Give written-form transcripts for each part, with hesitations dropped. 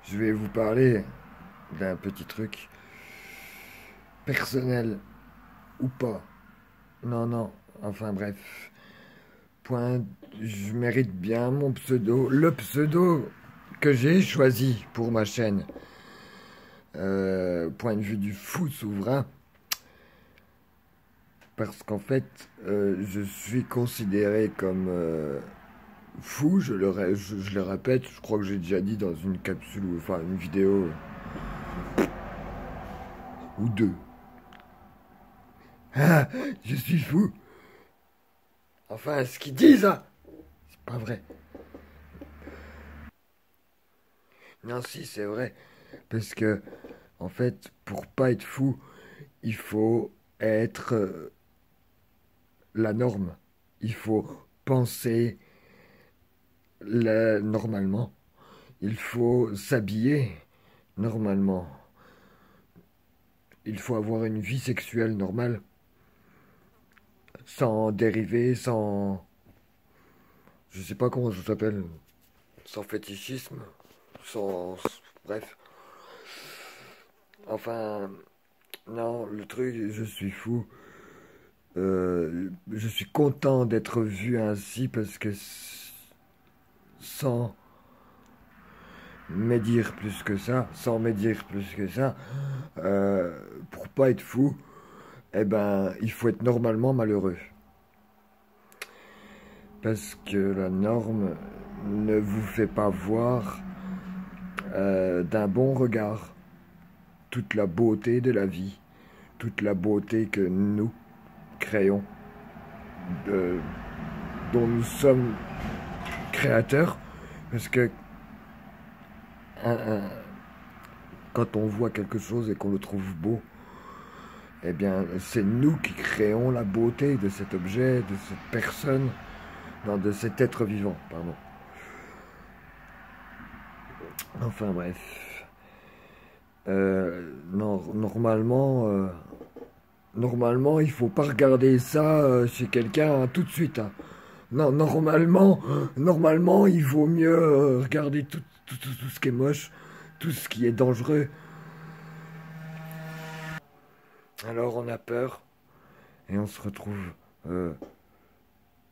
Je vais vous parler d'un petit truc personnel ou pas. Non, non, enfin bref. Point, je mérite bien mon pseudo. Le pseudo que j'ai choisi pour ma chaîne. Point de vue du fou souverain. Parce qu'en fait, je suis considéré comme fou, je le répète, je crois que j'ai déjà dit dans une capsule, ou enfin une vidéo ou deux. Ah, je suis fou. Enfin, ce qu'ils disent, hein, c'est pas vrai. Non, si, c'est vrai. Parce que, en fait, pour pas être fou, il faut être la norme. Il faut penser normalement. Il faut s'habiller normalement. Il faut avoir une vie sexuelle normale. Sans dériver, sans... Je sais pas comment ça s'appelle. Sans fétichisme. Sans... Bref. Enfin... Non, le truc, je suis fou. Je suis content d'être vu ainsi parce que sans médire plus que ça, sans médire plus que ça, pour pas être fou, eh ben, il faut être normalement malheureux. Parce que la norme ne vous fait pas voir d'un bon regard toute la beauté de la vie, toute la beauté que nous créons, de, dont nous sommes créateurs. Parce que un, un, quand on voit quelque chose et qu'on le trouve beau, eh bien, c'est nous qui créons la beauté de cet objet, de cette personne, non, de cet être vivant, pardon. Enfin bref. Non, normalement, il faut pas regarder ça chez quelqu'un hein, tout de suite. Hein. Non, normalement, il vaut mieux regarder tout ce qui est moche, tout ce qui est dangereux. Alors on a peur et on se retrouve. euh,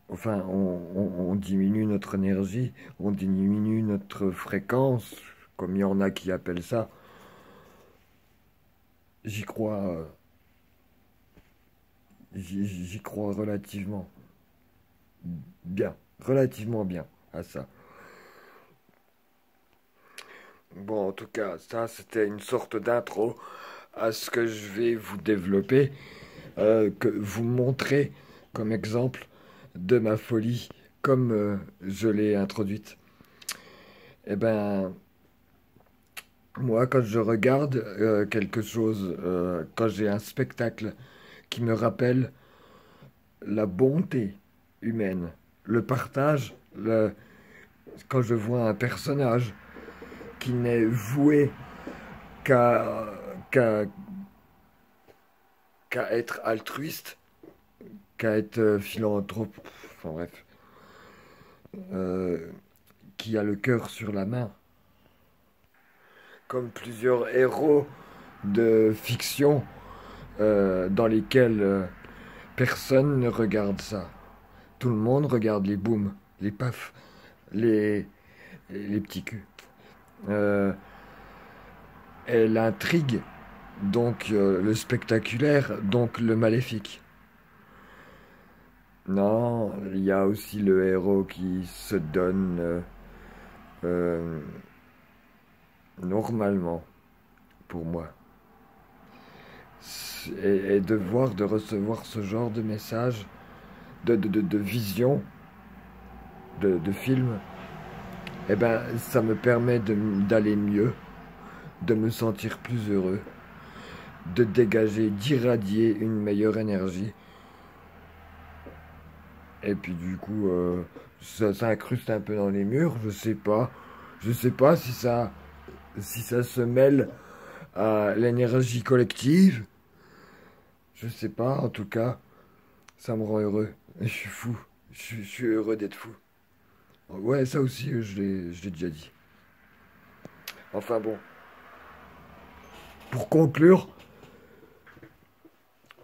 Enfin, on diminue notre énergie, on diminue notre fréquence, comme il y en a qui appellent ça. J'y crois, j'y crois relativement bien à ça. Bon, en tout cas, ça c'était une sorte d'intro à ce que je vais vous développer, que vous montrer comme exemple de ma folie, comme je l'ai introduite. Eh ben, moi, quand je regarde quelque chose, quand j'ai un spectacle qui me rappelle la bonté humaine, le partage, quand je vois un personnage qui n'est voué qu'à qu'à qu'à être altruiste, qu'à être philanthrope, enfin bref, euh, qui a le cœur sur la main, comme plusieurs héros de fiction dans lesquels personne ne regarde ça. Tout le monde regarde les booms, les pafs, les, les petits culs. Euh, et l'intrigue, donc le spectaculaire, donc le maléfique. Non, il y a aussi le héros qui se donne euh, normalement, pour moi. Et de recevoir ce genre de message, de vision, de film, eh ben, ça me permet d'aller mieux, de me sentir plus heureux, de dégager, d'irradier une meilleure énergie. Et puis du coup, ça incruste un peu dans les murs, je sais pas. Je sais pas si ça se mêle à l'énergie collective. Je sais pas, en tout cas, ça me rend heureux. Et je suis fou. Je suis heureux d'être fou. Ouais, ça aussi, je l'ai déjà dit. Enfin bon. Pour conclure,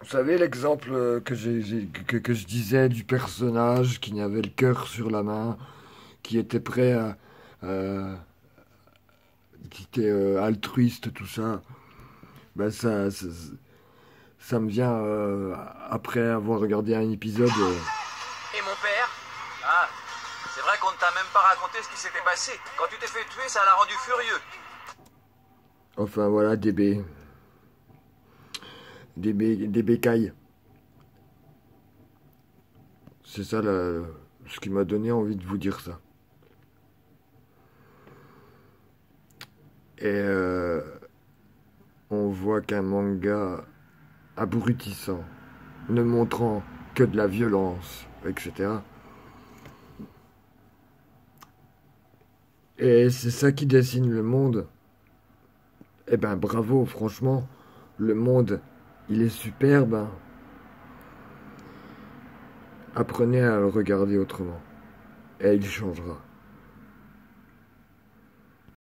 vous savez l'exemple que je disais du personnage qui avait le cœur sur la main, qui était prêt à- qui était altruiste, tout ça. Ben ça me vient après avoir regardé un épisode. Et mon père? Ah, c'est vrai qu'on ne t'a même pas raconté ce qui s'était passé. Quand tu t'es fait tuer, ça l'a rendu furieux. Enfin voilà, des bécailles. C'est ça ce qui m'a donné envie de vous dire ça. Et on voit qu'un manga abrutissant, ne montrant que de la violence, etc. Et c'est ça qui dessine le monde. Eh ben bravo, franchement, le monde, il est superbe, hein. Apprenez à le regarder autrement. Et il changera.